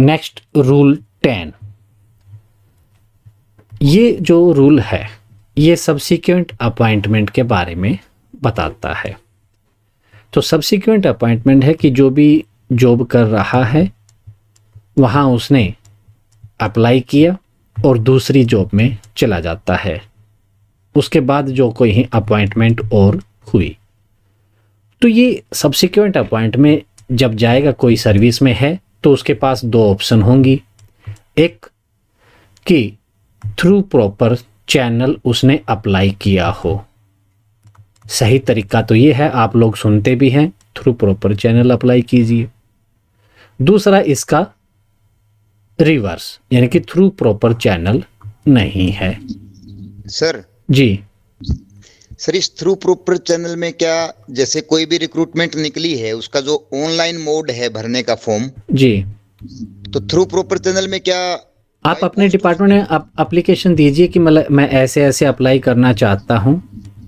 Next rule 10, ये जो rule है ये सब्सिक्वेंट अपॉइंटमेंट के बारे में बताता है। तो सब्सिक्वेंट अपॉइंटमेंट है कि जो भी जॉब कर रहा है वहाँ उसने अप्लाई किया और दूसरी जॉब में चला जाता है, उसके बाद जो कोई अपॉइंटमेंट और हुई, तो ये सब्सिक्वेंट अपॉइंटमेंट जब जाएगा कोई सर्विस में है तो उसके पास दो ऑप्शन होंगी। एक कि थ्रू प्रॉपर चैनल उसने अप्लाई किया हो, सही तरीका तो ये है, आप लोग सुनते भी हैं, थ्रू प्रॉपर चैनल अप्लाई कीजिए। दूसरा इसका रिवर्स, यानी कि थ्रू प्रॉपर चैनल नहीं है। सर जी सर इस थ्रू प्रॉपर चैनल में क्या, जैसे कोई भी रिक्रूटमेंट निकली है उसका जो ऑनलाइन मोड है भरने का फॉर्म, जी, तो थ्रू प्रॉपर चैनल में क्या आप अपने डिपार्टमेंट में एप्लीकेशन दीजिए कि मतलब मैं ऐसे ऐसे अप्लाई करना चाहता हूँ,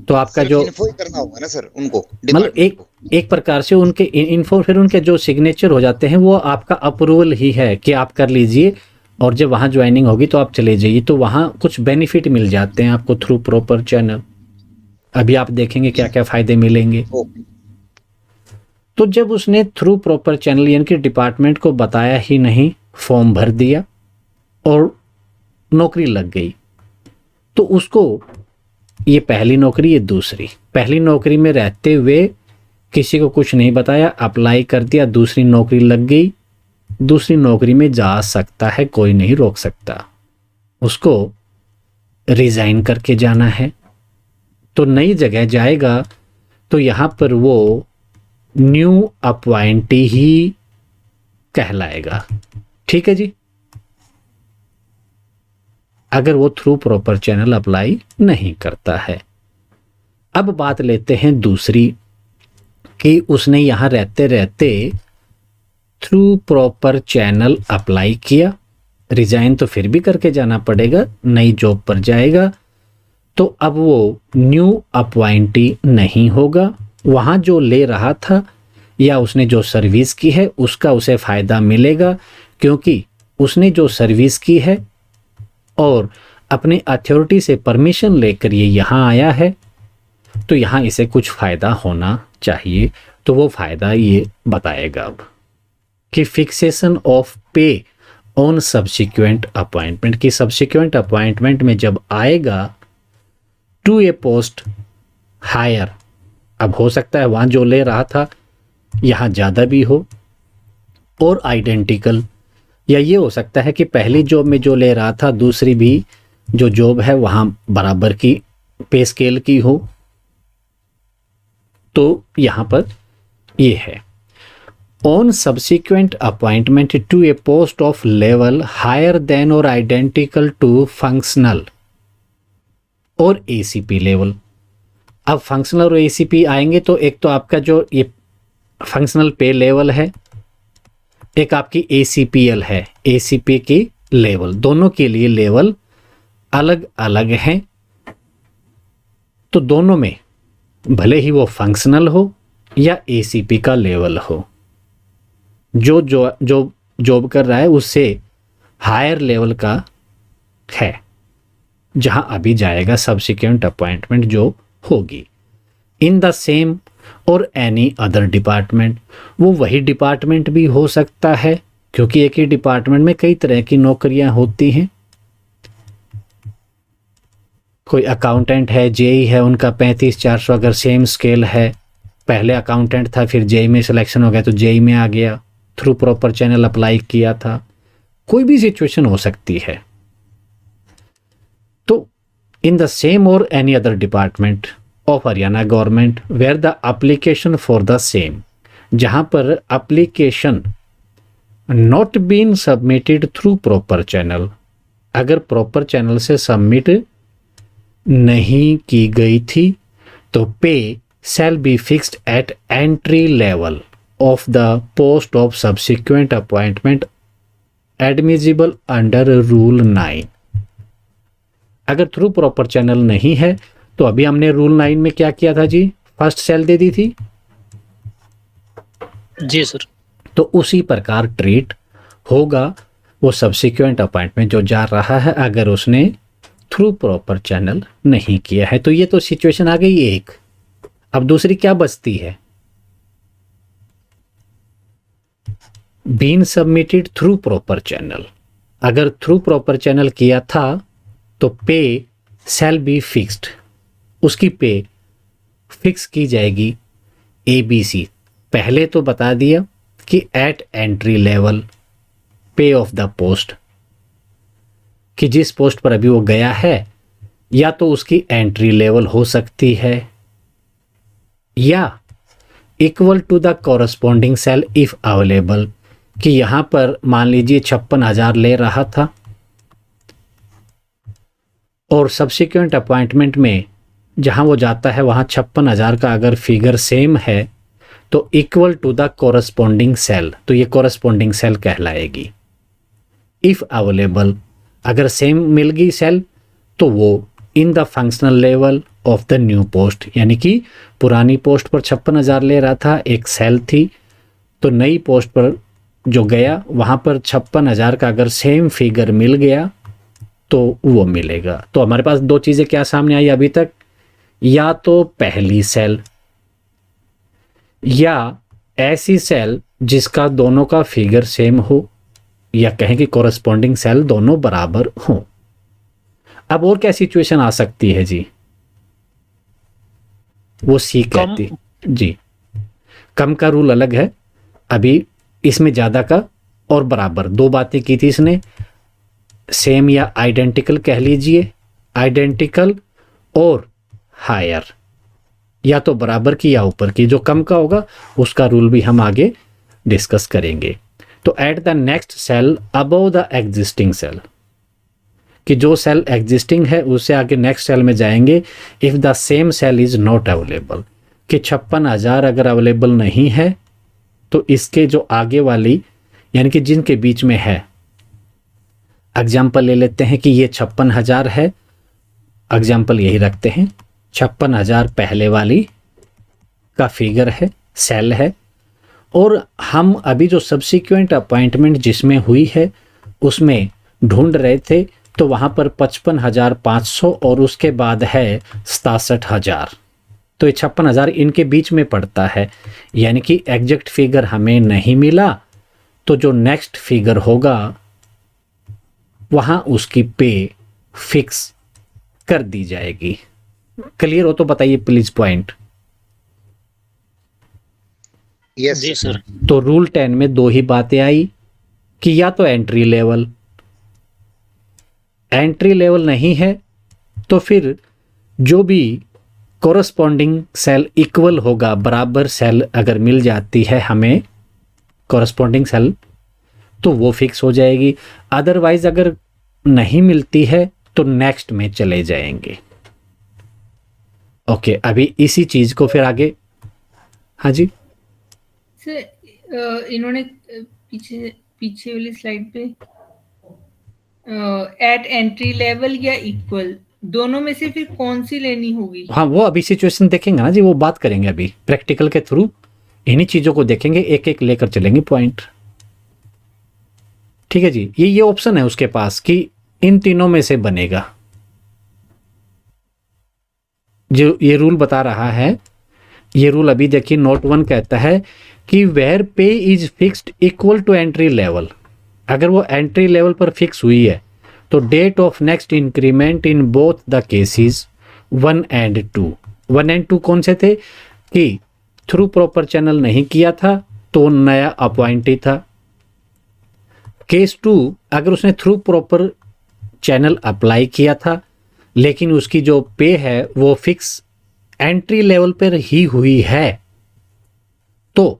तो आपका जो इन्फो ही करना होगा ना सर उनको, मतलब डिपार्टमेंट को? एक प्रकार से उनके इन्फो, फिर उनके जो सिग्नेचर हो जाते हैं वो आपका अप्रूवल ही है कि आप कर लीजिए, और जब वहाँ ज्वाइनिंग होगी तो आप चले जाइए, तो वहाँ कुछ बेनिफिट मिल जाते हैं आपको थ्रू प्रॉपर चैनल। अभी आप देखेंगे क्या क्या फ़ायदे मिलेंगे। ओके। तो जब उसने थ्रू प्रॉपर चैनल यानी कि डिपार्टमेंट को बताया ही नहीं, फॉर्म भर दिया और नौकरी लग गई, तो उसको ये पहली नौकरी, ये दूसरी, पहली नौकरी में रहते हुए किसी को कुछ नहीं बताया, अप्लाई कर दिया, दूसरी नौकरी लग गई, दूसरी नौकरी में जा सकता है, कोई नहीं रोक सकता। उसको रिजाइन करके जाना है, तो नई जगह जाएगा तो यहाँ पर वो न्यू अपॉइंटी ही कहलाएगा। ठीक है जी, अगर वो थ्रू प्रॉपर चैनल अप्लाई नहीं करता है। अब बात लेते हैं दूसरी कि उसने यहाँ रहते रहते थ्रू प्रॉपर चैनल अप्लाई किया, रिजाइन तो फिर भी करके जाना पड़ेगा, नई जॉब पर जाएगा, तो अब वो न्यू अपॉइंटी नहीं होगा, वहाँ जो ले रहा था या उसने जो सर्विस की है उसका उसे फ़ायदा मिलेगा, क्योंकि उसने जो सर्विस की है और अपने अथॉरिटी से परमिशन लेकर ये यहाँ आया है, तो यहाँ इसे कुछ फ़ायदा होना चाहिए। तो वो फ़ायदा ये बताएगा अब कि फिक्सेशन ऑफ पे ऑन सब्सिक्वेंट अपॉइंटमेंट, की सब्सिक्वेंट अपॉइंटमेंट में जब आएगा टू ए पोस्ट हायर, अब हो सकता है वहाँ जो ले रहा था यहाँ ज़्यादा भी हो और आइडेंटिकल, या ये हो सकता है कि पहली जॉब में जो ले रहा था दूसरी भी जो जॉब है वहाँ बराबर की पे स्केल की हो, तो यहाँ पर ये है on subsequent appointment to a post of level higher than or identical to functional और एसीपी लेवल। अब फंक्शनल और एसीपी आएंगे तो एक तो आपका जो ये फंक्शनल पे लेवल है, एक आपकी एसीपीएल है, एसीपी की लेवल, दोनों के लिए लेवल अलग अलग हैं। तो दोनों में भले ही वो फंक्शनल हो या एसीपी का लेवल हो, जो जॉब कर रहा है उससे हायर लेवल का है, जहां अभी जाएगा सब्सिक्वेंट अपॉइंटमेंट जो होगी। इन the same or any other department, वो वही डिपार्टमेंट भी हो सकता है, क्योंकि एक ही डिपार्टमेंट में कई तरह की नौकरियां होती हैं। कोई अकाउंटेंट है, जेई है, उनका 35-400 अगर सेम स्केल है, पहले अकाउंटेंट था फिर जेई में सिलेक्शन हो गया तो जेई में आ गया, थ्रू प्रॉपर चैनल अप्लाई किया था, कोई भी सिचुएशन हो सकती है। तो in the same or any other department of Haryana government where the application for the same, जहां पर application not been submitted through proper channel, अगर प्रॉपर चैनल से सबमिट नहीं की गई थी तो pay shall be fixed at entry level of the post of subsequent appointment admissible under rule 9। अगर थ्रू प्रॉपर चैनल नहीं है तो अभी हमने रूल 9 में क्या किया था जी, फर्स्ट सेल दे दी थी जी सर। तो उसी प्रकार ट्रीट होगा वो सब्सिक्वेंट अपॉइंटमेंट जो जा रहा है अगर उसने थ्रू प्रॉपर चैनल नहीं किया है। तो ये तो सिचुएशन आ गई एक। अब दूसरी क्या बचती है? Been submitted through proper channel. अगर थ्रू प्रॉपर चैनल किया था तो पे शैल बी फिक्स्ड, उसकी पे फिक्स की जाएगी ABC। पहले तो बता दिया कि एट एंट्री लेवल पे ऑफ द पोस्ट, कि जिस पोस्ट पर अभी वो गया है या तो उसकी एंट्री लेवल हो सकती है या equal to the corresponding cell if available, कि यहां पर मान लीजिए 56,000 ले रहा था और सब्सिक्वेंट अपॉइंटमेंट में जहां वो जाता है वहां 56,000 का अगर फिगर सेम है तो equal to the corresponding cell, तो ये कॉरस्पॉन्डिंग सेल कहलाएगी। इफ अवेलेबल, अगर सेम मिल गई सेल तो वो in the functional level of the new post, यानी कि पुरानी पोस्ट पर 56,000 ले रहा था, एक सेल थी, तो नई पोस्ट पर जो गया वहां पर 56,000 का अगर सेम फिगर मिल गया तो वो मिलेगा। तो हमारे पास दो चीजें क्या सामने आई अभी तक, या तो पहली सेल या ऐसी सेल जिसका दोनों का फिगर सेम हो, या कहें कि कॉरस्पॉन्डिंग सेल दोनों बराबर हो। अब और क्या सिचुएशन आ सकती है जी? वो सी कहती जी, कम का रूल अलग है, अभी इसमें ज्यादा का और बराबर दो बातें की थी इसने, सेम या आइडेंटिकल कह लीजिए, आइडेंटिकल और हायर, या तो बराबर की या ऊपर की। जो कम का होगा उसका रूल भी हम आगे डिस्कस करेंगे। तो at the next cell above the existing cell, कि जो सेल एग्जिस्टिंग है उससे आगे नेक्स्ट सेल में जाएंगे। If the same cell is not available, कि 56,000 अगर अवेलेबल नहीं है तो इसके जो आगे वाली यानी कि जिनके बीच में है, एग्जाम्पल ले लेते हैं कि ये 56,000 है, एग्जाम्पल यही रखते हैं, 56,000 पहले वाली का फिगर है, सेल है, और हम अभी जो सब्सिक्वेंट अपॉइंटमेंट जिसमें हुई है उसमें ढूंढ रहे थे, तो वहां पर 55,500 और उसके बाद है 67,000, तो ये 56,000 इनके बीच में पड़ता है, यानी कि एग्जैक्ट फिगर हमें नहीं मिला, तो जो नेक्स्ट फिगर होगा वहां उसकी पे फिक्स कर दी जाएगी। क्लियर हो तो बताइए प्लीज पॉइंट। यस जी सर। तो रूल 10 में दो ही बातें आई कि या तो एंट्री लेवल नहीं है तो फिर जो भी कॉरस्पॉन्डिंग सेल इक्वल होगा, बराबर सेल अगर मिल जाती है हमें कॉरस्पॉन्डिंग सेल तो वो फिक्स हो जाएगी, अदरवाइज अगर नहीं मिलती है तो नेक्स्ट में चले जाएंगे। ओके, अभी इसी चीज को फिर आगे, हाँ जी सर इन्होंने पीछे पीछे वाली स्लाइड पे एट एंट्री लेवल या इक्वल, दोनों में से फिर कौन सी लेनी होगी? हाँ, वो अभी सिचुएशन देखेंगे ना जी, वो बात करेंगे अभी प्रैक्टिकल के थ्रू, इन्हीं चीजों को देखेंगे, एक एक लेकर चलेंगे पॉइंट। ठीक है जी, ये ऑप्शन है उसके पास कि इन तीनों में से बनेगा। जो ये रूल बता रहा है, ये रूल अभी देखिए नोट 1 कहता है कि where pay is fixed equal to entry level, अगर वो एंट्री लेवल पर फिक्स हुई है तो date of next increment in both the cases 1 and 2। 1 and 2 कौन से थे कि थ्रू प्रॉपर चैनल नहीं किया था तो नया अपॉइंटी था। केस 2 अगर उसने थ्रू प्रॉपर चैनल अप्लाई किया था लेकिन उसकी जो पे है वो फिक्स एंट्री लेवल पर ही हुई है तो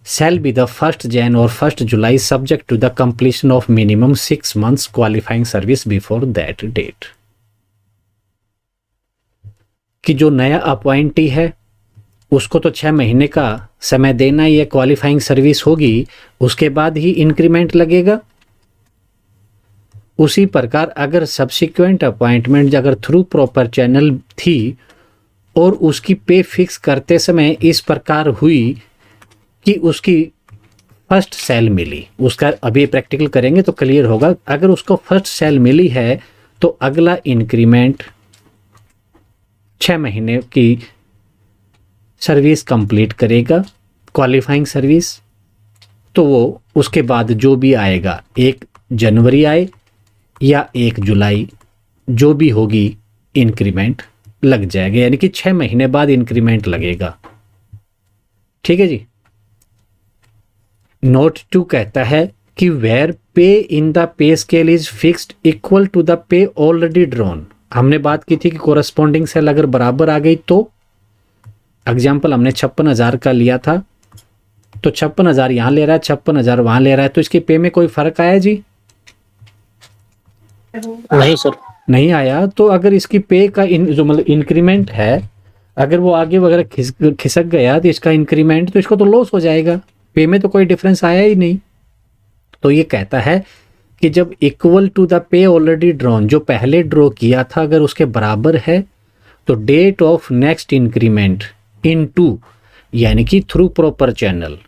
shall be the 1st Jan or 1st July subject to the completion of minimum 6 months qualifying service before that date। कि जो नया अपॉइंटी है उसको तो 6 महीने का समय देना ही है, क्वालिफाइंग सर्विस होगी उसके बाद ही इंक्रीमेंट लगेगा। उसी प्रकार अगर सब्सिक्वेंट अपॉइंटमेंट अगर थ्रू प्रॉपर चैनल थी और उसकी पे फिक्स करते समय इस प्रकार हुई कि उसकी फर्स्ट सेल मिली, उसका अभी प्रैक्टिकल करेंगे तो क्लियर होगा। अगर उसको फर्स्ट सेल मिली है तो अगला इंक्रीमेंट 6 महीने की सर्विस कंप्लीट करेगा, क्वालिफाइंग सर्विस। तो वो उसके बाद जो भी आएगा, 1 जनवरी आए या 1 जुलाई, जो भी होगी इंक्रीमेंट लग जाएगा, यानी कि 6 महीने बाद इंक्रीमेंट लगेगा। ठीक है जी। नोट 2 कहता है कि where pay in the pay scale is fixed equal to the pay already drawn. हमने बात की थी कि कोरस्पॉन्डिंग सेल अगर बराबर आ गई तो, एग्जाम्पल हमने 56,000 का लिया था, तो 56,000 यहां ले रहा है, 56,000 वहां ले रहा है, तो इसके पे में कोई फर्क आया जी? नहीं सर। नहीं आया। तो अगर इसकी पे का जो मतलब इंक्रीमेंट है, अगर वो आगे वगैरह खिसक गया तो इसका इंक्रीमेंट, तो इसको तो लॉस हो जाएगा, पे में तो कोई डिफरेंस आया ही नहीं। तो ये कहता है कि जब equal to the pay already drawn, जो पहले ड्रॉ किया था, अगर उसके बराबर है तो date of next increment in two, यानी कि through proper channel,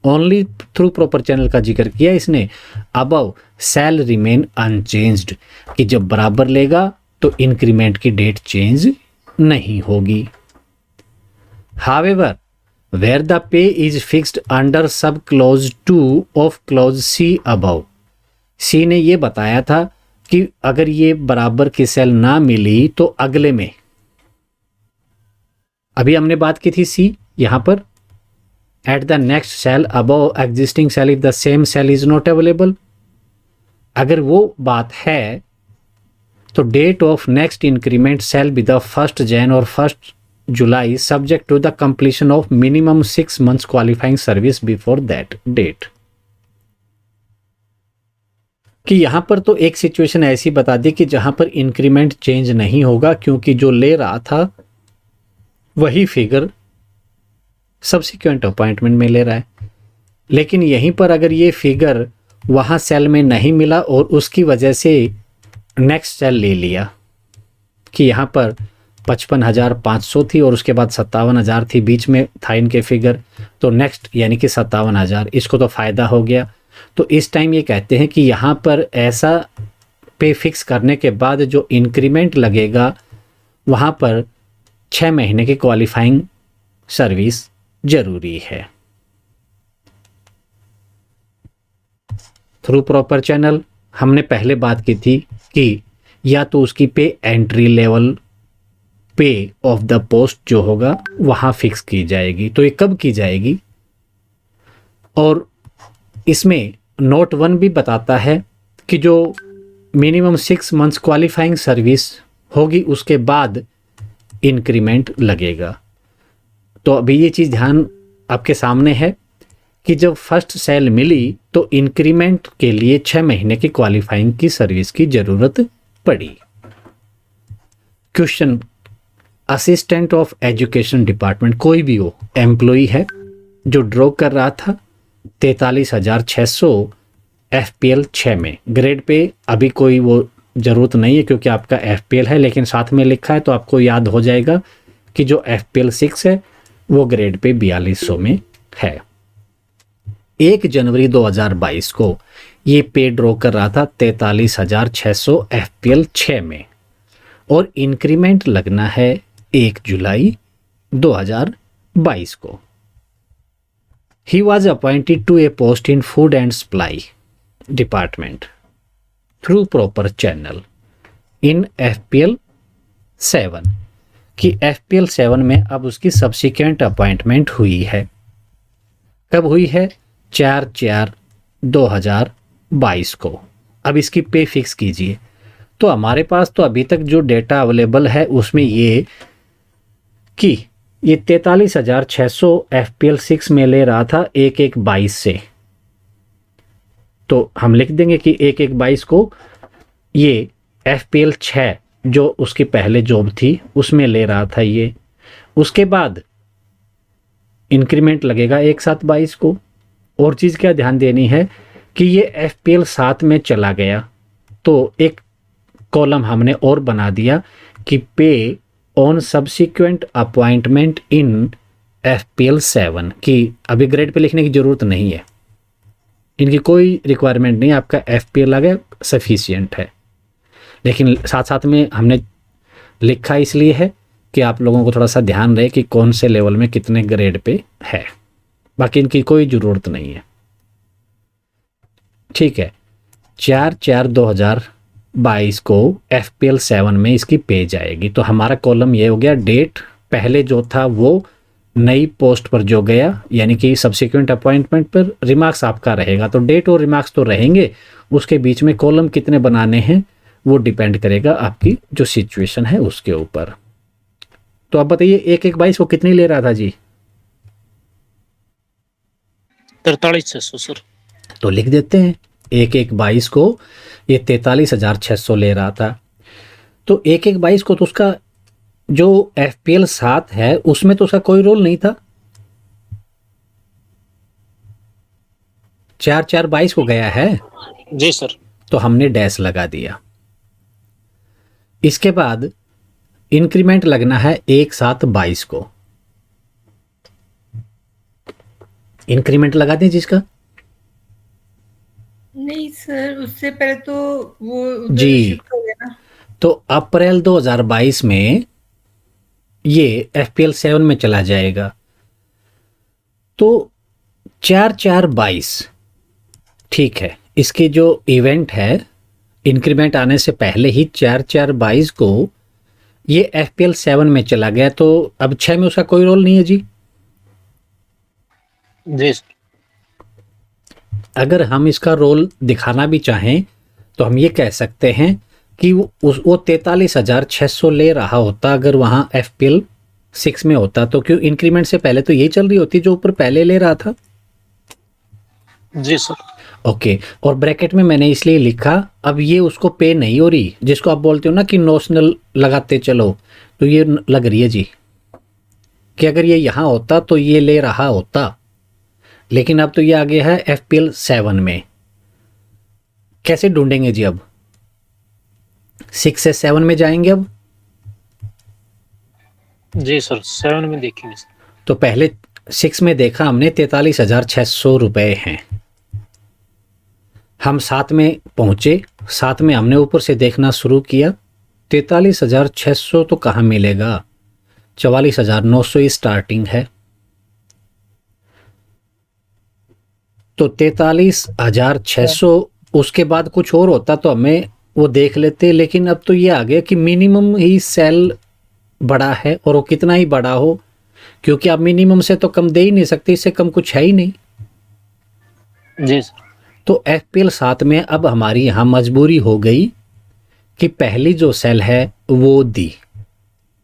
only through proper channel का जिक्र किया इसने, अबव सेल रिमेन अनचेंज्ड, कि जब बराबर लेगा तो इंक्रीमेंट की डेट चेंज नहीं होगी। However where the pay is fixed under sub clause 2 of clause C above, C ने ये बताया था कि अगर ये बराबर की सेल ना मिली तो अगले में, अभी हमने बात की थी सी, यहां पर at the next cell above existing cell if the same cell is not available, अगर वो बात है तो date of next increment shall be the 1 Jan or 1 July subject to the completion of minimum 6 months qualifying service before that date. कि यहां पर तो एक सिचुएशन ऐसी बता दी कि जहां पर इंक्रीमेंट चेंज नहीं होगा, क्योंकि जो ले रहा था वही फिगर सब्सिक्वेंट अपॉइंटमेंट में ले रहा है। लेकिन यहीं पर अगर ये फिगर वहां सेल में नहीं मिला और उसकी वजह से नेक्स्ट सेल ले लिया कि यहां पर 55,500 थी और उसके बाद 57,000 थी, बीच में था इनके फिगर, तो नेक्स्ट यानी कि 57,000, इसको तो फायदा हो गया। तो इस टाइम ये कहते हैं कि यहाँ पर ऐसा पे फिक्स करने के बाद जो इंक्रीमेंट लगेगा वहाँ पर 6 महीने की क्वालिफाइंग सर्विस जरूरी है। थ्रू प्रॉपर चैनल हमने पहले बात की थी कि या तो उसकी पे एंट्री लेवल पे ऑफ द पोस्ट जो होगा वहाँ फिक्स की जाएगी, तो ये कब की जाएगी? और इसमें नोट 1 भी बताता है कि जो मिनिमम 6 months क्वालिफाइंग सर्विस होगी उसके बाद इंक्रीमेंट लगेगा। तो अभी ये चीज़ ध्यान आपके सामने है कि जब फर्स्ट सेल मिली तो इंक्रीमेंट के लिए 6 महीने की क्वालिफाइंग की सर्विस की ज़रूरत पड़ी। Question, assistant of education department कोई भी हो, एम्प्लॉई है जो ड्रॉ कर रहा था 43,600 FPL 6 में, ग्रेड पे अभी कोई वो ज़रूरत नहीं है क्योंकि आपका FPL है, लेकिन साथ में लिखा है तो आपको याद हो जाएगा कि जो FPL 6 है वो ग्रेड पे 4200 में है। 1 जनवरी 2022 को ये पे ड्रॉ कर रहा था 43,600 FPL 6 में और इंक्रीमेंट लगना है 1 जुलाई 2022 को। He was appointed to a post in food and supply department through proper channel in FPL 7 कि FPL 7 में अब उसकी सब्सिक्वेंट अपॉइंटमेंट हुई है। कब हुई है? 4/4/2022 को। अब इसकी पे फिक्स कीजिए। तो हमारे पास तो अभी तक जो डेटा अवेलेबल है उसमें ये कि ये 43,600 FPL 6 में ले रहा था 1/1/22 से, तो हम लिख देंगे कि 1/1/22 को ये FPL 6 जो उसकी पहले जॉब थी उसमें ले रहा था ये, उसके बाद इंक्रीमेंट लगेगा 1/7/22 को। और चीज़ क्या ध्यान देनी है कि ये FPL 7 में चला गया तो एक कॉलम हमने और बना दिया कि पे on subsequent appointment in FPL 7 की अभी ग्रेड पे लिखने की ज़रूरत नहीं है, इनकी कोई रिक्वायरमेंट नहीं, आपका FPL आ गया सफिशियंट है। लेकिन साथ साथ में हमने लिखा इसलिए है कि आप लोगों को थोड़ा सा ध्यान रहे कि कौन से लेवल में कितने ग्रेड पे है, बाकी इनकी कोई ज़रूरत नहीं है। ठीक है, 4/4/2022 को FPL 7 में इसकी पेज आएगी। तो हमारा कॉलम ये हो गया, डेट पहले जो था वो नई पोस्ट पर जो गया, यानी कि सब्सिक्वेंट अपॉइंटमेंट पर रिमार्क्स आपका रहेगा। तो डेट और रिमार्क्स तो रहेंगे, उसके बीच में कॉलम कितने बनाने हैं वो डिपेंड करेगा आपकी जो सिचुएशन है उसके ऊपर। तो आप बताइए 1/1/22 को कितनी ले रहा था जी? 43,600 सर। तो लिख देते हैं 1/1/22 को ये 43,600 ले रहा था। तो 1/1/22 को तो उसका जो FPL 7 है उसमें तो उसका कोई रोल नहीं था। 4/4/22 को गया है, जी सर। तो हमने डैश लगा दिया। इसके बाद इंक्रीमेंट लगना है 1/7/22 को। इंक्रीमेंट लगा दें जिसका। नहीं सर, उससे पहले तो वो उधर जी। शिफ्ट हो गया ना। तो अप्रैल 2022 में ये FPL 7 में चला जाएगा। तो 4/4/22 ठीक है, इसके जो इवेंट है इंक्रीमेंट आने से पहले ही 4/4/22 को ये FPL 7 में चला गया। तो अब 6 में उसका कोई रोल नहीं है जी। जी सर। अगर हम इसका रोल दिखाना भी चाहें तो हम ये कह सकते हैं कि वो 43,600 ले रहा होता अगर वहाँ FPL 6 में होता। तो क्यों इंक्रीमेंट से पहले तो यही चल रही होती जो ऊपर पहले ले रहा था। जी सर। ओके, और ब्रैकेट में मैंने इसलिए लिखा, अब ये उसको पे नहीं हो रही, जिसको आप बोलते हो ना कि नोशनल लगाते चलो, तो ये लग रही है जी कि अगर ये यहाँ होता तो ये ले रहा होता, लेकिन अब तो ये आ गया है FPL 7 में। कैसे ढूंढेंगे जी? अब 6 से 7 में जाएंगे। अब जी सर, 7 में देखेंगे सर। तो पहले 6 में देखा हमने 43,600 रुपए हैं। हम 7 में पहुंचे, 7 में हमने ऊपर से देखना शुरू किया, 43,600 तो कहाँ मिलेगा, 44,900 ही स्टार्टिंग है। तो 43,600 उसके बाद कुछ और होता तो हमें वो देख लेते, लेकिन अब तो ये आ गया कि मिनिमम ही सेल बड़ा है, और वो कितना ही बड़ा हो, क्योंकि आप मिनिमम से तो कम दे ही नहीं सकते, इससे कम कुछ है ही नहीं। जी सर। तो FPL 7 में अब हमारी यहाँ मजबूरी हो गई कि पहली जो सेल है वो दी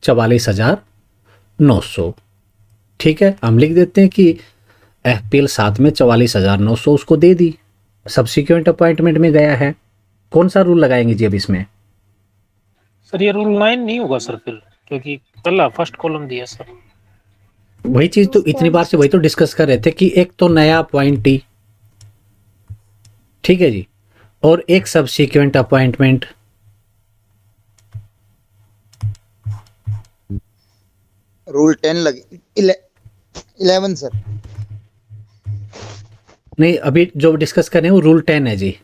44,900। ठीक है, हम लिख देते हैं कि FPL 7 में 44,900 उसको दे दी, सब्सिक्वेंट अपॉइंटमेंट में गया है। कौन सा रूल लगाएंगे जी अब इसमें? सर ये रूल 9 नहीं होगा सर फिर, क्योंकि पहला फर्स्ट कॉलम दिया सर। वही चीज तो इतनी बार से वही तो डिस्कस कर रहे थे कि एक तो नया अपॉइंटी, ठीक है जी, और एक सब्सिक्वेंट अपॉइंटमेंट। रूल 10 लगे 11 सर। नहीं, अभी जो डिस्कस कर रहे हैं वो रूल 10 है जी।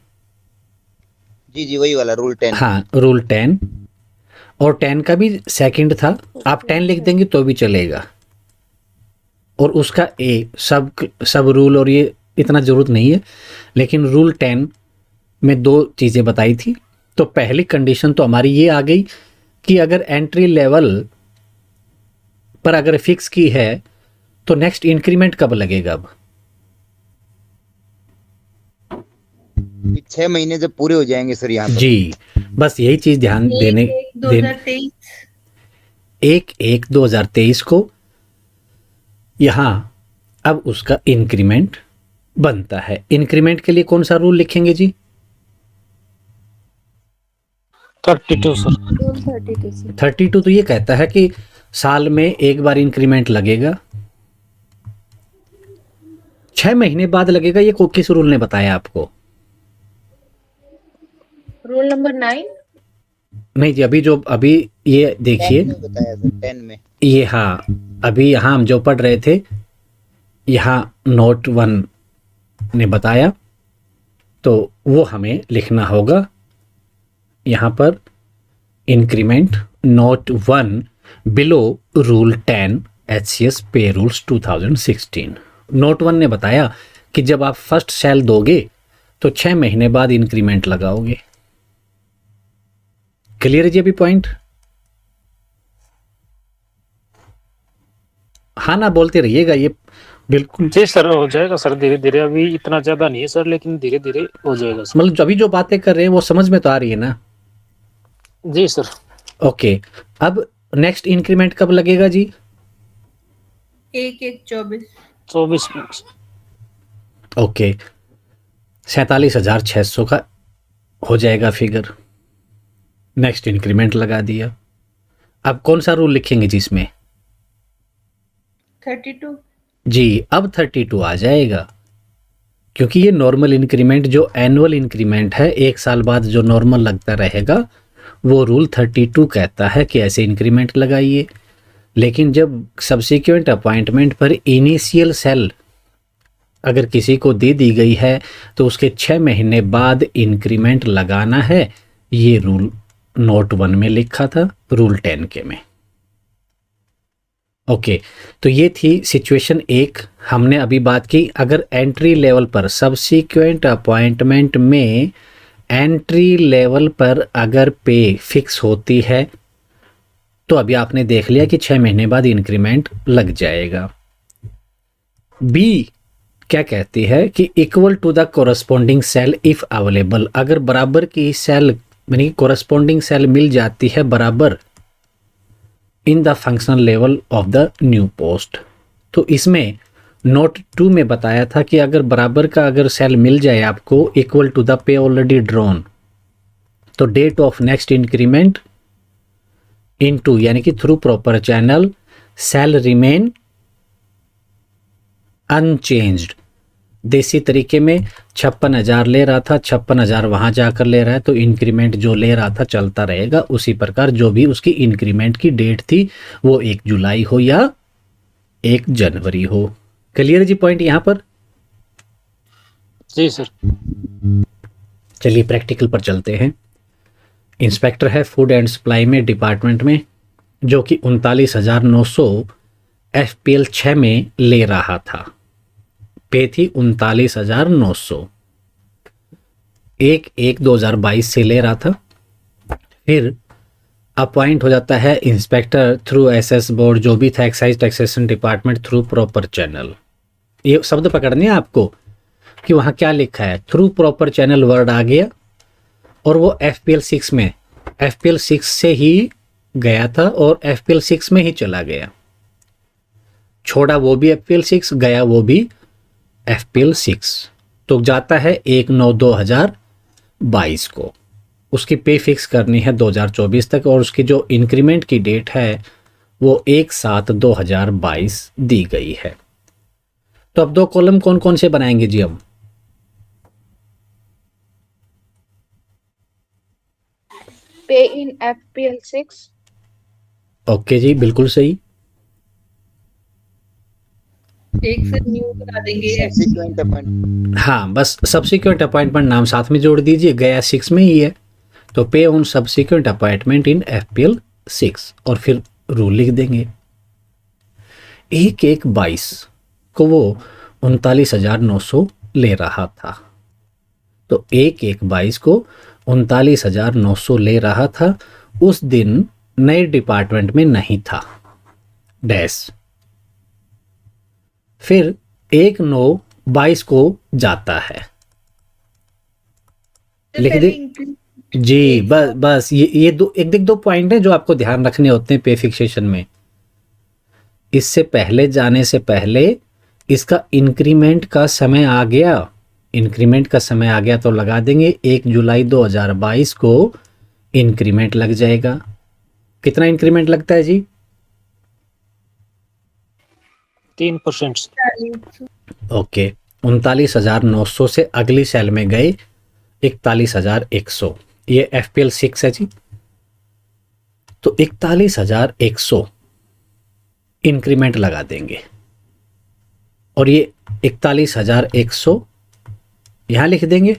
जी जी वही वाला रूल 10। हाँ, रूल 10, और 10 का भी सेकंड था। आप 10 लिख देंगे तो भी चलेगा, और उसका सब रूल, और ये इतना ज़रूरत नहीं है, लेकिन रूल 10 में दो चीज़ें बताई थी। तो पहली कंडीशन तो हमारी ये आ गई कि अगर एंट्री लेवल पर अगर फिक्स की है तो नेक्स्ट इंक्रीमेंट कब लगेगा? अब 6 महीने जब पूरे हो जाएंगे सर यहाँ पर। जी, बस यही चीज़ ध्यान देने 1/1/2023 को यहाँ अब उसका इंक्रीमेंट बनता है। इंक्रीमेंट के लिए कौन सा रूल लिखेंगे जी? 32 सर। 32 तो ये कहता है कि साल में एक बार इंक्रीमेंट लगेगा, 6 महीने बाद लगेगा। ये किस रूल ने बताया आपको? रूल नंबर 9 नहीं जी, अभी ये देखिए, 10 में बताया सर, 10 में। ये हाँ, अभी यहाँ हम जो पढ़ रहे थे, यहाँ नोट 1 ने बताया तो वो हमें लिखना होगा यहाँ पर, increment note 1 below rule 10 HCS पे रूल्स 2016। नोट 1 ने बताया कि जब आप फर्स्ट सेल दोगे तो 6 महीने बाद इंक्रीमेंट लगाओगे। क्लियर है जी अभी पॉइंट? हाँ ना बोलते रहिएगा, ये बिल्कुल जी सर, हो जाएगा सर धीरे धीरे, अभी इतना ज्यादा नहीं है सर, लेकिन धीरे धीरे हो जाएगा सर। मतलब अभी जो बातें कर रहे हैं वो समझ में तो आ रही है ना? जी सर। ओके, अब नेक्स्ट इंक्रीमेंट कब लगेगा जी? 1/1/24। 24। ओके, 47,600 का हो जाएगा फिगर। नेक्स्ट इंक्रीमेंट लगा दिया। अब कौन सा रूल लिखेंगे जी इसमें? 32। जी, अब 32 आ जाएगा, क्योंकि ये नॉर्मल इंक्रीमेंट जो एनुअल इंक्रीमेंट है, एक साल बाद जो नॉर्मल लगता रहेगा, वो रूल 32 कहता है कि ऐसे इंक्रीमेंट लगाइए। लेकिन जब सब्सिक्वेंट अपॉइंटमेंट पर इनिशियल सेल अगर किसी को दे दी गई है तो उसके 6 महीने बाद इंक्रीमेंट लगाना है। ये रूल नोट 1 में लिखा था, रूल 10 के में। ओके, तो ये थी सिचुएशन 1। हमने अभी बात की, अगर एंट्री लेवल पर सब्सिक्वेंट अपॉइंटमेंट में एंट्री लेवल पर अगर पे फिक्स होती है तो अभी आपने देख लिया कि 6 महीने बाद इंक्रीमेंट लग जाएगा। बी क्या कहती है कि equal to the corresponding cell if available, अगर बराबर की सेल यानी कोरस्पॉन्डिंग सेल मिल जाती है बराबर इन the functional level of the new post. तो इसमें नोट 2 में बताया था कि अगर बराबर का अगर सेल मिल जाए आपको equal to the pay already drawn, तो date of next increment into यानी कि through proper channel cell remain unchanged. देसी तरीके में 56,000 ले रहा था, 56,000 वहां जाकर ले रहा है, तो इंक्रीमेंट जो ले रहा था चलता रहेगा। उसी प्रकार जो भी उसकी इंक्रीमेंट की डेट थी वो 1 जुलाई हो या 1 जनवरी हो। क्लियर जी पॉइंट यहां पर? जी सर। चलिए प्रैक्टिकल पर चलते हैं। इंस्पेक्टर है फूड एंड सप्लाई में डिपार्टमेंट में, जो कि 39,900 FPL 6 में ले रहा था। पे थी 39,900, 1/1/2022 से ले रहा था। फिर अपॉइंट हो जाता है इंस्पेक्टर थ्रू SS बोर्ड, जो भी था excise taxation department through proper channel. ये शब्द पकड़ने हैं आपको कि वहां क्या लिखा है, थ्रू प्रॉपर चैनल वर्ड आ गया और वो FPL 6 में, FPL 6 से ही गया था और FPL 6 में ही चला गया। छोड़ा वो भी FPL 6, गया वो भी FPL 6। तो जाता है 1/9/2022 को। उसकी पे फिक्स करनी है 2024 तक और उसकी जो इंक्रीमेंट की डेट है वो 1/7/2022 दी गई है। तो अब 2 कॉलम कौन कौन से बनाएंगे जी हम? पे इन FPL 6। ओके जी, बिल्कुल सही। एक से न्यू बना देंगे। Subsequent appointment. हाँ, बस सब्सिक्वेंट अपॉइंटमेंट नाम साथ में जोड़ दीजिए, गया 6 में ही है तो पे on subsequent appointment in FPL 6 और फिर रूल लिख देंगे। 1/1/22 को वो 39,900 ले रहा था, तो 1/1/22 को 39,900 ले रहा था। उस दिन नए डिपार्टमेंट में नहीं था डैश। फिर 1/9/22 को जाता है, लिख दे जी। बस ये दो एक 2 पॉइंट है जो आपको ध्यान रखने होते हैं पे फिक्सेशन में। इससे पहले जाने से पहले इसका इंक्रीमेंट का समय आ गया, इंक्रीमेंट का समय आ गया तो लगा देंगे 1 जुलाई 2022 को इंक्रीमेंट लग जाएगा। कितना इंक्रीमेंट लगता है जी? 3%। ओके, 39,900 से अगली सेल में गए 41,100। ये FPL 6 है जी। तो 41,100 इंक्रीमेंट लगा देंगे और ये 41,100 यहां लिख देंगे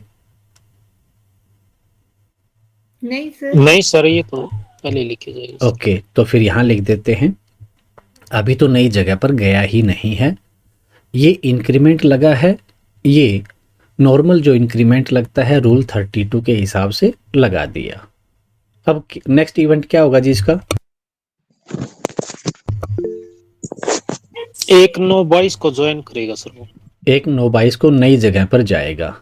नहीं सर। नहीं सर, ये तो पहले लिखी जाएगी सर। ओके, तो फिर यहाँ लिख देते हैं, अभी तो नई जगह पर गया ही नहीं है, ये इंक्रीमेंट लगा है, ये नॉर्मल जो इंक्रीमेंट लगता है रूल 32 के हिसाब से लगा दिया। अब नेक्स्ट इवेंट क्या होगा जी इसका? 1/9/22 को ज्वाइन करेगा सर वो। 1/9/22 को नई जगह पर जाएगा।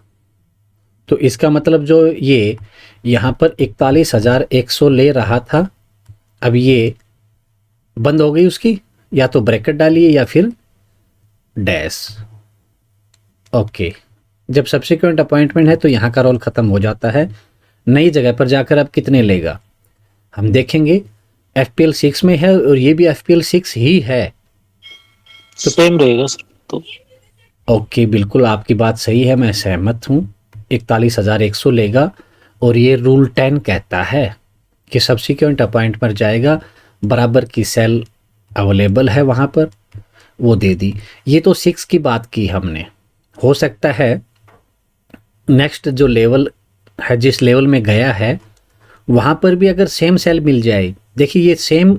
तो इसका मतलब जो ये यहाँ पर 41,100 ले रहा था, अब ये बंद हो गई उसकी, या तो ब्रैकेट डालिए या फिर डैश। ओके, जब सब्सिक्वेंट अपॉइंटमेंट है तो यहाँ का रोल खत्म हो जाता है। नई जगह पर जाकर अब कितने लेगा हम देखेंगे। FPL 6 में है और ये भी FPL 6 ही है। तो सेम रहेगा सर तो। ओके, बिल्कुल आपकी बात सही है, मैं सहमत हूँ। 41,100 लेगा और ये रूल 10 कहता है कि सब्सिक्वेंट अपॉइंट पर जाएगा, बराबर की सेल अवेलेबल है वहाँ पर, वो दे दी। ये तो 6 की बात की हमने। हो सकता है नेक्स्ट जो लेवल है, जिस लेवल में गया है वहाँ पर भी अगर सेम सेल मिल जाए। देखिए ये सेम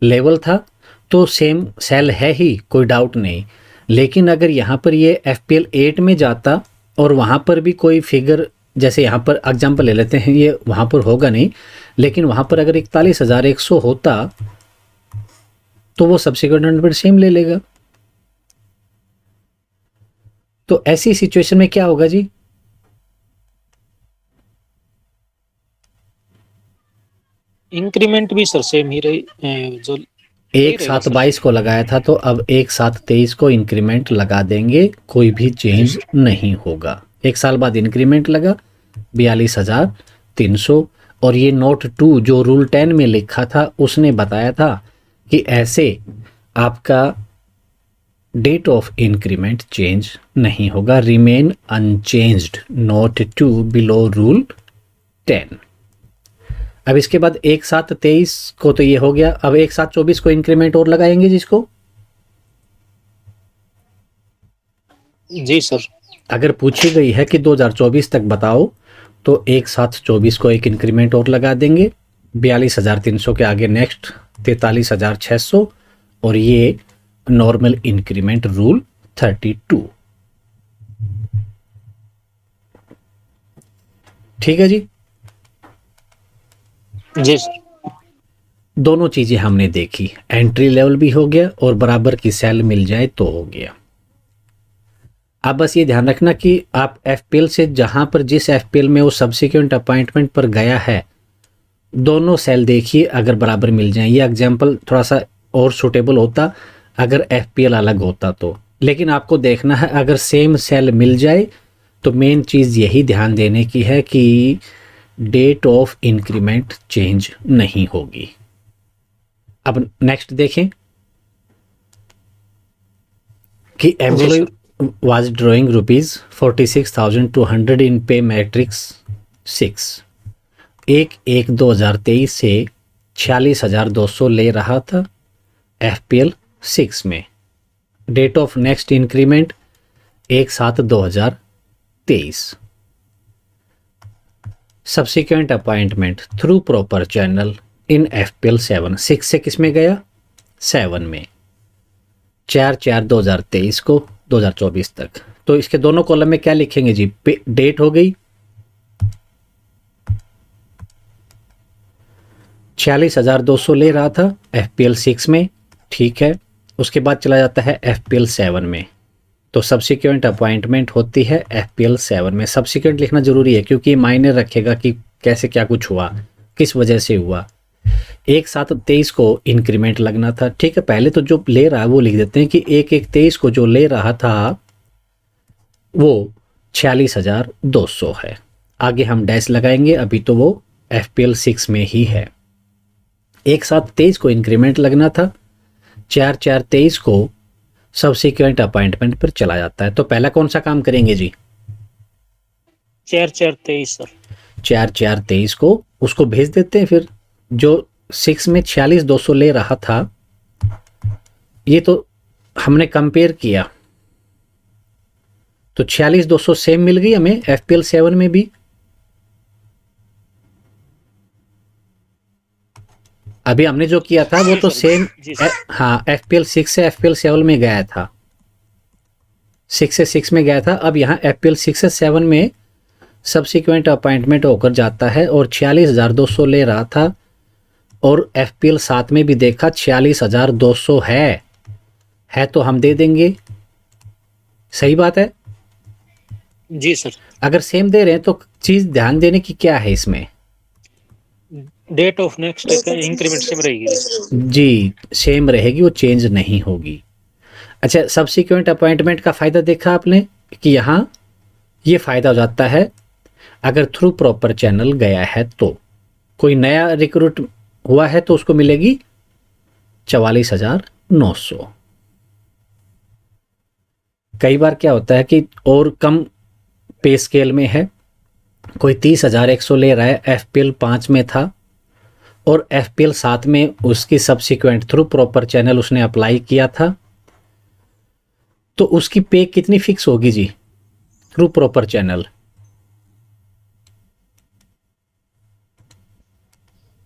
लेवल था तो सेम सेल है ही, कोई डाउट नहीं। लेकिन अगर यहाँ पर ये FPL 8 में जाता और वहाँ पर भी कोई फिगर, जैसे यहाँ पर एग्जांपल ले लेते हैं, ये वहाँ पर होगा नहीं, लेकिन वहाँ पर अगर 41,100 होता तो वो सब्सिक्वेंट पर सेम ले लेगा। तो ऐसी सिचुएशन में क्या होगा जी? इंक्रीमेंट भी सर सेम ही रही जो 1/7/22 को लगाया था, तो अब 1/7/23 को इंक्रीमेंट लगा देंगे, कोई भी चेंज नहीं होगा। एक साल बाद इंक्रीमेंट लगा 42,300। और ये नोट 2 जो रूल 10 में लिखा था उसने बताया था कि ऐसे आपका डेट ऑफ इंक्रीमेंट चेंज नहीं होगा, remain unchanged, note 2 below rule 10। अब इसके बाद 1/7/23 को तो ये हो गया, अब 1/7/24 को इंक्रीमेंट और लगाएंगे जिसको। जी सर। अगर पूछी गई है कि 2024 तक बताओ तो 1/7/24 को एक इंक्रीमेंट और लगा देंगे, 42,300 के आगे नेक्स्ट 43,600, और ये नॉर्मल इंक्रीमेंट रूल 32। ठीक है जी, जी सर। दोनों चीजें हमने देखी, एंट्री लेवल भी हो गया और बराबर की सेल मिल जाए तो हो गया। अब बस ये ध्यान रखना कि आप FPL से जहां पर जिस FPL में वो सब्सिक्वेंट अपॉइंटमेंट पर गया है, दोनों सेल देखिए अगर बराबर मिल जाए। ये एग्जाम्पल थोड़ा सा और सूटेबल होता अगर FPL अलग होता तो, लेकिन आपको देखना है अगर सेम सेल मिल जाए तो मेन चीज़ यही ध्यान देने की है कि डेट ऑफ इंक्रीमेंट चेंज नहीं होगी। अब नेक्स्ट देखें कि employ was drawing rupees 46,200 in pay matrix 6। 1/1/2023 से 46,200 ले रहा था FPL 6 में। Date of next increment 1/7/2023। Subsequent appointment through proper channel in FPL 7। 6 से किस में गया? 7 में। 4/4/2023 को 2024 तक। तो इसके दोनों कॉलम में क्या लिखेंगे जी? डेट हो गई 46,200 ले रहा था FPL 6 में, ठीक है। उसके बाद चला जाता है FPL 7 में, तो सब्सिक्वेंट अपॉइंटमेंट होती है FPL 7 में। सब्सिक्वेंट लिखना जरूरी है क्योंकि मायने रखेगा कि कैसे क्या कुछ हुआ, किस वजह से हुआ। 1/7/23 को इंक्रीमेंट लगना था, ठीक है। पहले तो जो ले रहा है वो लिख देते हैं कि 1/1/23 को जो ले रहा था वो 46,200 है। आगे हम डैश लगाएंगे, अभी तो वो FPL 6 में ही है। 1/7/23 को इंक्रीमेंट लगना था, 4/4/23 को सब्सिक्वेंट अपॉइंटमेंट पर चला जाता है। तो पहला कौन सा काम करेंगे जी? 4/4/23 सर। 4/4/23 को उसको भेज देते हैं। फिर जो 6 में 46,200 ले रहा था, ये तो हमने कंपेयर किया तो 46,200 सेम मिल गई हमें FPL 7 में भी। अभी हमने जो किया था वो जी तो सर, सेम जी सर। हाँ FPL 6 से FPL 7 में गया था, 6 से 6 में गया था। अब यहाँ FPL 6 से 7 में सब्सिक्वेंट अपॉइंटमेंट होकर जाता है और 46,200 ले रहा था, और FPL 7 में भी देखा 46,200 है तो हम दे देंगे। सही बात है। जी सर। अगर सेम दे रहे हैं तो चीज ध्यान देने की क्या है इसमें? Date of next increment same रहेगी। जी सेम रहेगी, वो चेंज नहीं होगी। अच्छा, सब्सिक्वेंट अपॉइंटमेंट का फायदा देखा आपने कि यहाँ ये फायदा हो जाता है अगर थ्रू प्रॉपर चैनल गया है तो, कोई नया रिक्रूट हुआ है तो उसको मिलेगी 44,900। कई बार क्या होता है कि और कम पे स्केल में है, कोई 30,100 ले रहा है, FPL 5 में था और FPL 7 में उसकी सब्सिक्वेंट थ्रू प्रॉपर चैनल उसने अप्लाई किया था, तो उसकी पे कितनी फिक्स होगी जी थ्रू प्रॉपर चैनल?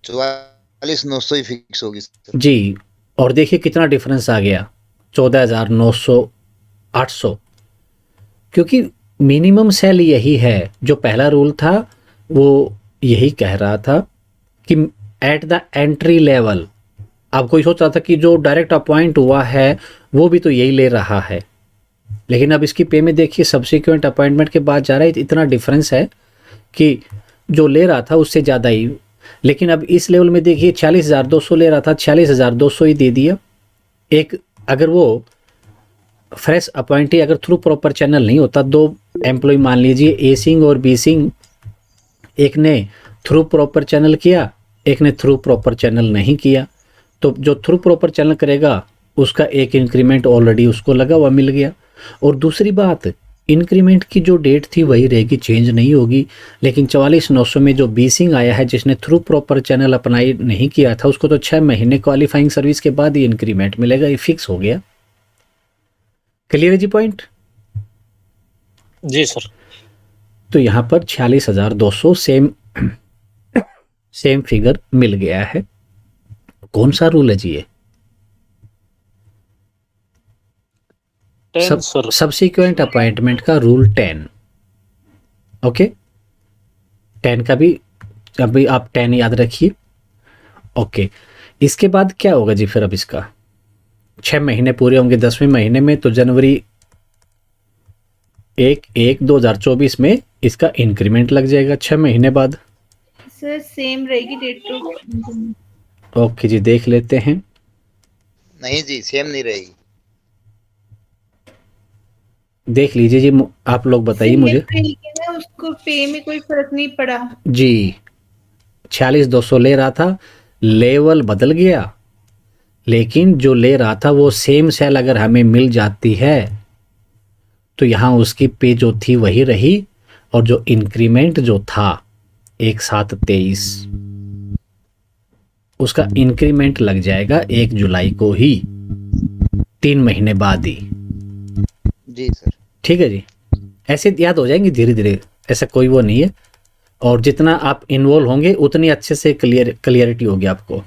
44,900 ही फिक्स होगी सर। जी, और देखिए कितना डिफरेंस आ गया, 14,900 800, क्योंकि मिनिमम सेल यही है। जो पहला रूल था वो यही कह रहा था कि एट द एंट्री लेवल, अब कोई सोच रहा था कि जो डायरेक्ट अपॉइंट हुआ है वो भी तो यही ले रहा है, लेकिन अब इसकी पे में देखिए सब्सिक्वेंट अपॉइंटमेंट के बाद जा रहा है, इतना डिफरेंस है कि जो ले रहा था उससे ज़्यादा ही। लेकिन अब इस लेवल में देखिए 46,200 ले रहा था, 46,200 ही दे दिया। एक अगर वो फ्रेश अपॉइंटी अगर थ्रू प्रॉपर चैनल नहीं होता, दो एम्प्लॉय मान लीजिए ए सिंह और बी सिंह, एक ने थ्रू प्रॉपर चैनल किया, एक ने थ्रू प्रॉपर चैनल नहीं किया, तो जो थ्रू प्रॉपर चैनल करेगा उसका एक इंक्रीमेंट ऑलरेडी उसको लगा हुआ मिल गया। और दूसरी बात, इंक्रीमेंट की जो डेट थी वही रहेगी, चेंज नहीं होगी। लेकिन 44,900 में जो बी सिंह आया है जिसने थ्रू प्रॉपर चैनल अप्लाई नहीं किया था, उसको तो 6 महीने क्वालिफाइंग सर्विस के बाद ही इंक्रीमेंट मिलेगा, ये फिक्स हो गया। क्लियर है जी पॉइंट? जी सर। तो यहाँ पर 46,200 सेम फिगर मिल गया है। कौन सा रूल है जी ये? 10 सर। सब्सिक्वेंट अपॉइंटमेंट का रूल 10। ओके, 10 का भी अभी आप 10 याद रखिए। ओके, इसके बाद क्या होगा जी फिर? अब इसका 6 महीने पूरे होंगे 10वें महीने में, तो जनवरी 1/1/2024 में इसका इंक्रीमेंट लग जाएगा 6 महीने बाद। सर सेम रहेगी डेट ऑफ। ओके जी, देख लेते हैं। नहीं जी, सेम नहीं रहेगी। देख लीजिए जी, आप लोग बताइए मुझे। उसको पे में कोई फर्क नहीं पड़ा जी, 46,200 ले रहा था, लेवल बदल गया, लेकिन जो ले रहा था वो सेम सेल अगर हमें मिल जाती है तो यहाँ उसकी पे जो थी वही रही, और जो इंक्रीमेंट जो था 1/7/23 उसका इंक्रीमेंट लग जाएगा 1 जुलाई को ही, 3 महीने बाद ही। जी सर। ठीक है जी, ऐसे याद हो जाएंगे धीरे धीरे, ऐसा कोई वो नहीं है। और जितना आप इन्वॉल्व होंगे उतनी अच्छे से क्लियरिटी होगी आपको।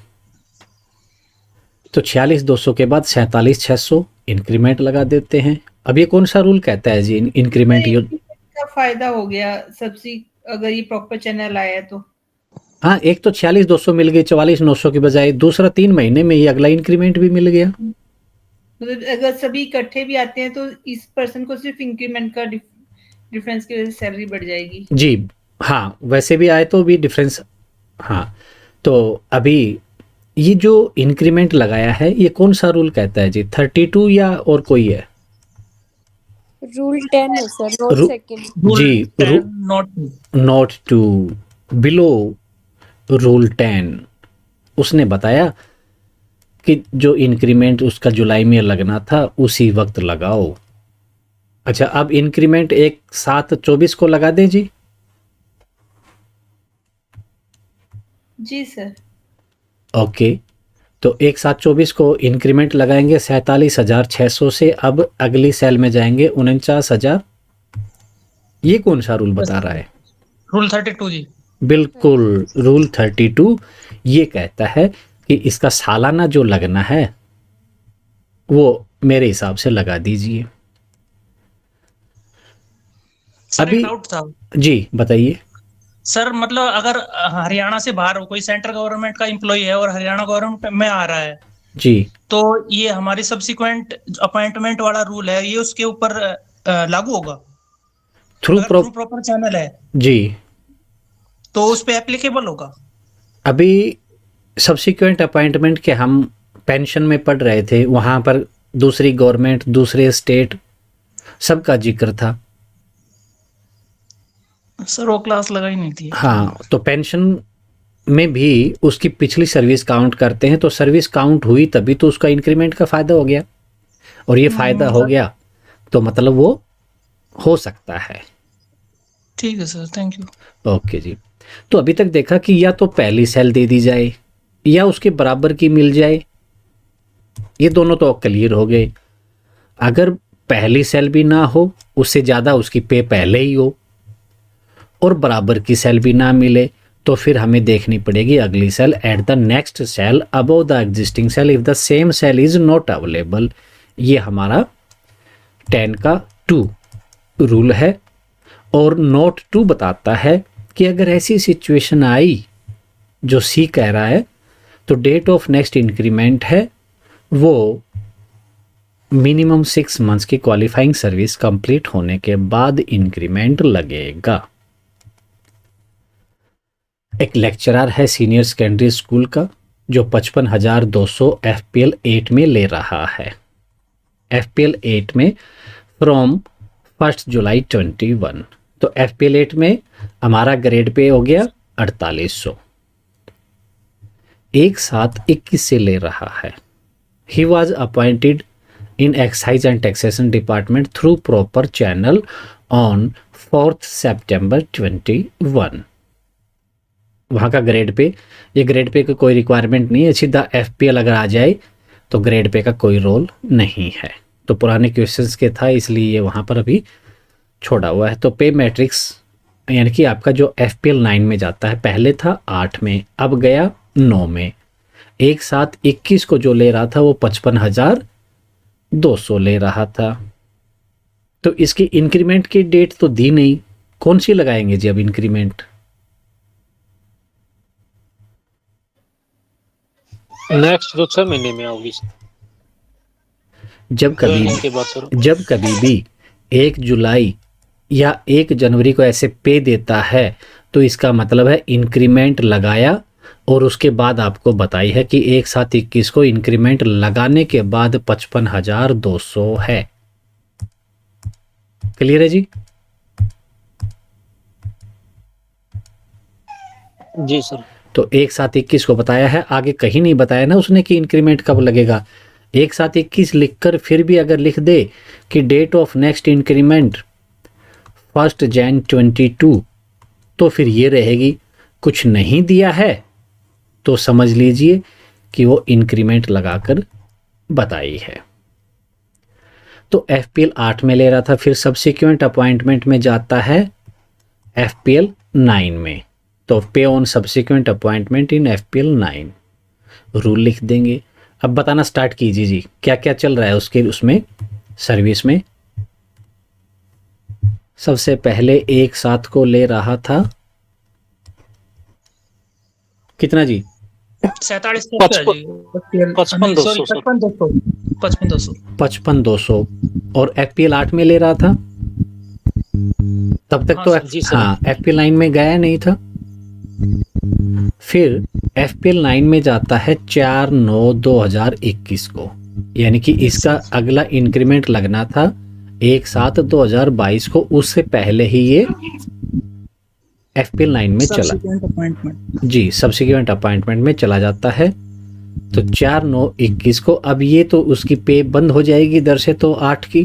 तो 46,200 के बाद 47,600 इंक्रीमेंट लगा देते हैं। अब ये कौन सा रूल कहता है जी इंक्रीमेंट? का फायदा हो गया सबसे, अगर ये प्रॉपर चैनल आया तो। हाँ, एक तो 46,200 मिल गई 44,900 की बजाय, दूसरा 3 महीने में ही अगला इंक्रीमेंट भी मिल गया। मतलब अगर सभी इकट्ठे भी आते हैं तो इस पर्सन को सिर्फ इंक्रीमेंट का डिफरेंस की वजह से सैलरी बढ़ जाएगी। जी हाँ, वैसे भी आए तो भी डिफरेंस। हाँ, तो अभी ये जो इंक्रीमेंट लगाया है ये कौन सा रूल कहता है जी? 32 या और कोई है? रूल 10 है सर, नोट सेकंड जी, नॉट टू, बिलो रूल 10। उसने बताया कि जो इंक्रीमेंट उसका जुलाई में लगना था उसी वक्त लगाओ। अच्छा, अब इंक्रीमेंट 1/7/24 को लगा दें जी। जी सर। ओके, तो 1/7/24 को इंक्रीमेंट लगाएंगे 47,600 से। अब अगली सेल में जाएंगे 49,000। ये कौन सा रूल बता रहा है? रूल 32 जी। बिल्कुल, रूल 32 ये कहता है कि इसका सालाना जो लगना है वो मेरे हिसाब से लगा दीजिए। सर अभी एक डाउट था जी बताइए। सर, मतलब अगर हरियाणा से बाहर हो, कोई सेंट्रल गवर्नमेंट का एम्प्लॉय है और हरियाणा गवर्नमेंट में आ रहा है, जी तो ये हमारी सब्सिक्वेंट अपॉइंटमेंट वाला रूल है, ये उसके ऊपर लागू होगा? थ्रू अगर थ्रू प्रॉपर चैनल है जी तो उस पे एप्लीकेबल होगा? अभी सब्सिक्वेंट अपॉइंटमेंट के हम पेंशन में पढ़ रहे थे, वहाँ पर दूसरी गवर्नमेंट, दूसरे स्टेट, सबका जिक्र था। सर वो क्लास लगाई नहीं थी। हाँ, तो पेंशन में भी उसकी पिछली सर्विस काउंट करते हैं, तो सर्विस काउंट हुई तभी तो उसका इंक्रीमेंट का फ़ायदा हो गया, और ये फ़ायदा हो गया तो मतलब वो हो सकता है। ठीक है सर, थैंक यू। ओके जी। तो अभी तक देखा कि या तो पहली सेल दे दी जाए या उसके बराबर की मिल जाए, ये दोनों तो क्लियर हो गए। अगर पहली सेल भी ना हो, उससे ज़्यादा उसकी पे पहले ही हो, और बराबर की सेल भी ना मिले, तो फिर हमें देखनी पड़ेगी अगली cell at the next cell above the existing cell if the same cell is not available. ये हमारा 10 का 2 रूल है। और नोट 2 बताता है कि अगर ऐसी सिचुएशन आई जो सी कह रहा है, तो डेट ऑफ नेक्स्ट इंक्रीमेंट है वो मिनिमम 6 मंथ्स की क्वालिफाइंग सर्विस कंप्लीट होने के बाद इंक्रीमेंट लगेगा। एक लेक्चरर है सीनियर सेकेंडरी स्कूल का जो 55,200 FPL 8 में ले रहा है। FPL 8 में फ्रॉम 1 जुलाई 21। तो FPL 8 में हमारा ग्रेड पे हो गया 4800, एक साथ 21 से ले रहा है। He was appointed in Excise and Taxation Department through proper channel on 4th September 21। वहाँ का ग्रेड पे, ये ग्रेड पे का कोई रिक्वायरमेंट नहीं है, सीधा FPL अगर आ जाए तो ग्रेड पे का कोई रोल नहीं है। तो पुराने क्वेश्चंस के था इसलिए ये वहाँ पर अभी छोड़ा हुआ है। तो पे मैट्रिक्स यानी कि आपका जो FPL 9 में जाता है, पहले था 8 में, अब गया 9 में, एक साथ 21 को जो ले रहा था वो 55,200 ले रहा था। तो इसकी इंक्रीमेंट की डेट तो दी नहीं, कौन सी लगाएंगे जी अब इंक्रीमेंट? नेक्स्ट जो 6 महीने में होगी जब joining के बाद सर। कभी भी 1 जुलाई या 1 जनवरी को ऐसे पे देता है तो इसका मतलब है इंक्रीमेंट लगाया, और उसके बाद आपको बताई है कि एक साथ 21 को इंक्रीमेंट लगाने के बाद 55,200 है। क्लियर है जी? जी सर। तो एक साथ 21 को बताया है, आगे कहीं नहीं बताया ना उसने कि इंक्रीमेंट कब लगेगा। एक साथ 21 लिखकर फिर भी अगर लिख दे कि date of next increment 1 Jan 22, तो फिर ये रहेगी। कुछ नहीं दिया है तो समझ लीजिए कि वो इंक्रीमेंट लगाकर बताई है। तो FPL 8 में ले रहा था, फिर सब्सिक्वेंट अपॉइंटमेंट में जाता है FPL 9 में। तो पे on subsequent appointment in FPL 9 rule लिख देंगे। अब बताना स्टार्ट कीजिए जी, क्या क्या चल रहा है उसके उसमें सर्विस में। सबसे पहले एक साथ को ले रहा था कितना जी? 55,200 और FPL 8 में ले रहा था तब तक। हाँ तो सर, जी सर। हाँ, FPL 9 में गया नहीं था। फिर FPL 9 में जाता है 4/9/2021 को, यानी कि इसका अगला इंक्रीमेंट लगना था 1/7/2022 को, उससे पहले ही ये FPL 9 में चला जी, सब्सिक्वेंट अपॉइंटमेंट में चला जाता है। तो 4/9/21 को, अब ये तो उसकी पे बंद हो जाएगी दर से तो 8 की,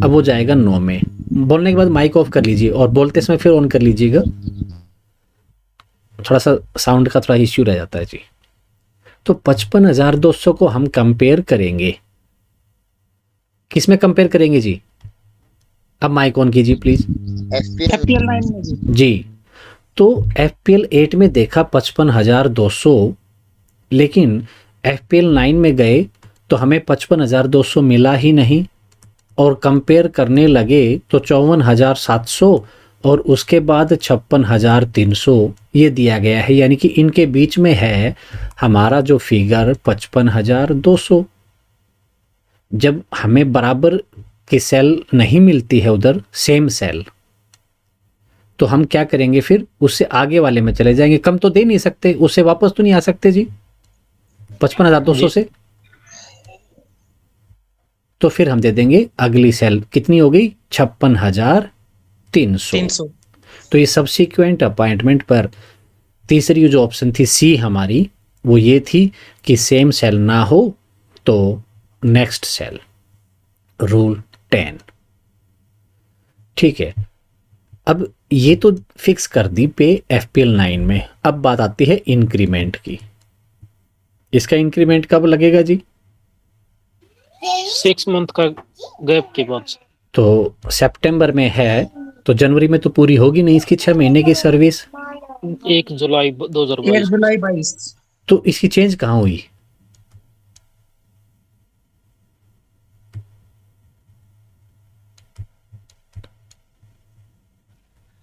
अब वो जाएगा 9 में। बोलने के बाद माइक ऑफ कर लीजिए और बोलते समय फिर ऑन कर लीजिएगा, थोड़ा सा साउंड का थोड़ा इश्यू रह जाता है जी। तो 55,200 को हम कंपेयर करेंगे, किस में कंपेयर करेंगे जी? अब माइक ऑन कीजिए प्लीज। FPL 9 में जी। तो FPL 8 में देखा 55,200 लेकिन FPL 9 में गए तो हमें 55,200 मिला ही नहीं, और कंपेयर करने लगे तो 54,700 और उसके बाद 56,300 ये दिया गया है, यानी कि इनके बीच में है हमारा जो फिगर 55,200। जब हमें बराबर की सेल नहीं मिलती है उधर सेम सेल, तो हम क्या करेंगे, फिर उससे आगे वाले में चले जाएंगे। कम तो दे नहीं सकते, उससे वापस तो नहीं आ सकते जी 55,200 से, तो फिर हम दे देंगे अगली सेल, कितनी हो गई 56,300। 300। तो ये सब्सिक्वेंट अपॉइंटमेंट पर तीसरी जो ऑप्शन थी सी हमारी, वो ये थी कि सेम सेल ना हो तो नेक्स्ट सेल, रूल 10। ठीक है, अब ये तो फिक्स कर दी पे FPL 9 में। अब बात आती है इंक्रीमेंट की। इसका इंक्रीमेंट कब लगेगा जी? 6 मंथ का गैप के बाद से। तो सितंबर में है, तो जनवरी में तो पूरी होगी नहीं इसकी 6 महीने की सर्विस। 1 जुलाई 1 2022। जुलाई 22। तो इसकी चेंज कहाँ हुई?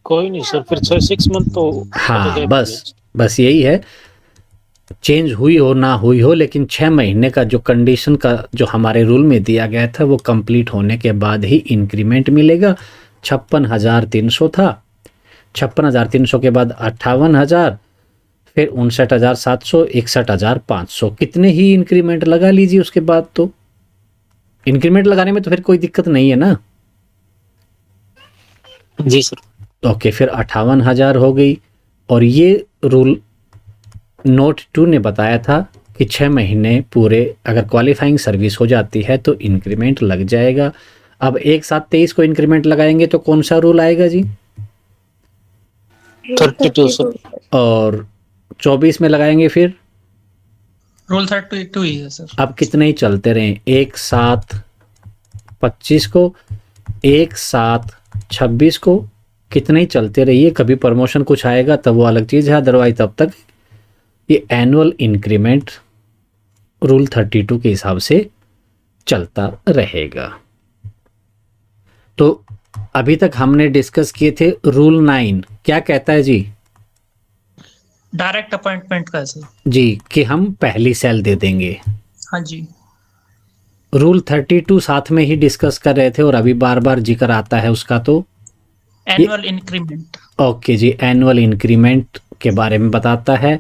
कोई नहीं सर, फिर 6 मंथ तो हाँ, gap बस यही है, चेंज हुई हो ना हुई हो, लेकिन 6 महीने का जो कंडीशन का जो हमारे रूल में दिया गया था वो कंप्लीट होने के बाद ही इंक्रीमेंट मिलेगा। 56,300 था, 56,300 के बाद 58,000, फिर 59,700, 61,500, कितने ही इंक्रीमेंट लगा लीजिए उसके बाद। तो इंक्रीमेंट लगाने में तो फिर कोई दिक्कत नहीं है ना। जी सर। ओके, फिर 58,000 हो गई। और ये रूल नोट 2 ने बताया था कि 6 महीने पूरे अगर क्वालिफाइंग सर्विस हो जाती है तो इंक्रीमेंट लग जाएगा। अब एक साथ 23 को इंक्रीमेंट लगाएंगे तो कौन सा रूल आएगा जी? 32 सर। और 24 में लगाएंगे फिर रूल 32 ही है सर। अब कितने ही चलते रहें, एक साथ 25 को, एक साथ 26 को, कितने ही चलते रहिए। कभी प्रमोशन कुछ आएगा तब वो अलग चीज़ है, अदरवाइज तब तक ये एनुअल इंक्रीमेंट रूल 32 के हिसाब से चलता रहेगा। तो अभी तक हमने डिस्कस किए थे रूल 9 क्या कहता है जी? डायरेक्ट अपॉइंटमेंट का है सर। जी, कि हम पहली सेल दे देंगे। हाँ जी। रूल 32 साथ में ही डिस्कस कर रहे थे और अभी बार बार जिक्र आता है उसका। तो एनुअल इंक्रीमेंट। ओके जी, एनुअल इंक्रीमेंट के बारे में बताता है।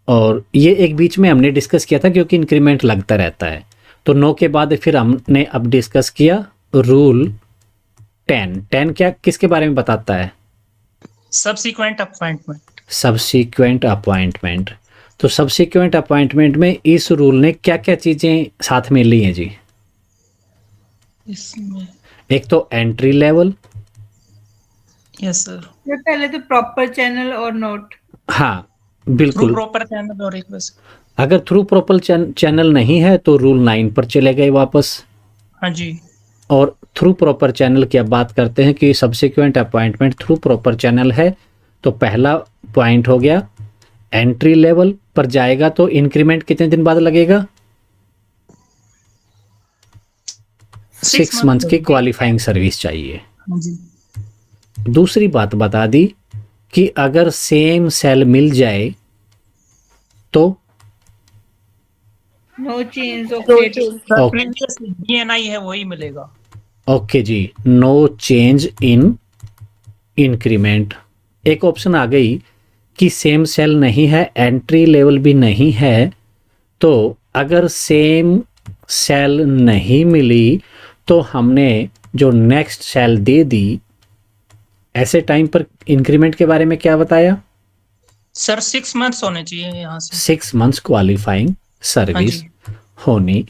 और ये एक बीच में हमने डिस्कस किया था क्योंकि इंक्रीमेंट लगता रहता है। तो 9 के बाद फिर हमने अब डिस्कस किया रूल 10। 10 क्या किसके बारे में बताता है? Subsequent appointment. Subsequent appointment. तो सब्सिक्वेंट अपॉइंटमेंट में इस रूल ने क्या क्या चीज़ें साथ में ली हैं जी? इसमें एक तो एंट्री लेवल। Yes sir. पहले तो प्रॉपर चैनल और नोट। हाँ थ्रू बिल्कुल, प्रॉपर चैनल और एक वैसे। अगर थ्रू प्रॉपर चैनल नहीं है तो रूल 9 पर चले गए वापस। हाँ जी। और थ्रू प्रॉपर चैनल की अब बात करते हैं कि subsequent appointment through proper channel है। तो पहला पॉइंट हो गया एंट्री लेवल पर जाएगा तो इंक्रीमेंट कितने दिन बाद लगेगा? 6 मंथ्स की क्वालिफाइंग सर्विस चाहिए। हाँ जी। दूसरी बात बता दी कि अगर सेम सेल मिल जाए तो no change of No date. change। Okay previous DNI है वही मिलेगा। ओके जी, नो चेंज इन इंक्रीमेंट। एक ऑप्शन आ गई कि सेम सेल नहीं है, एंट्री लेवल भी नहीं है। तो अगर सेम सेल नहीं मिली तो हमने जो नेक्स्ट सेल दे दी, ऐसे टाइम पर इंक्रीमेंट के बारे में क्या बताया? सर 6 मंथ्स होने चाहिए यहाँ से। 6 मंथ्स क्वालिफाइंग सर्विस हाँ होनी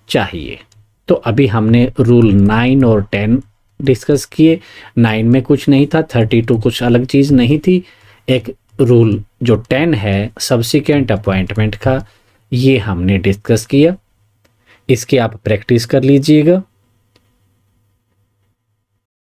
चाहिए। तो अभी हमने रूल 9 और 10 डिस्कस किए। 9 में कुछ नहीं था, 32 कुछ अलग चीज़ नहीं थी। एक रूल जो 10 है सब्सिक्वेंट अपॉइंटमेंट का, ये हमने डिस्कस किया। इसकी आप प्रैक्टिस कर लीजिएगा।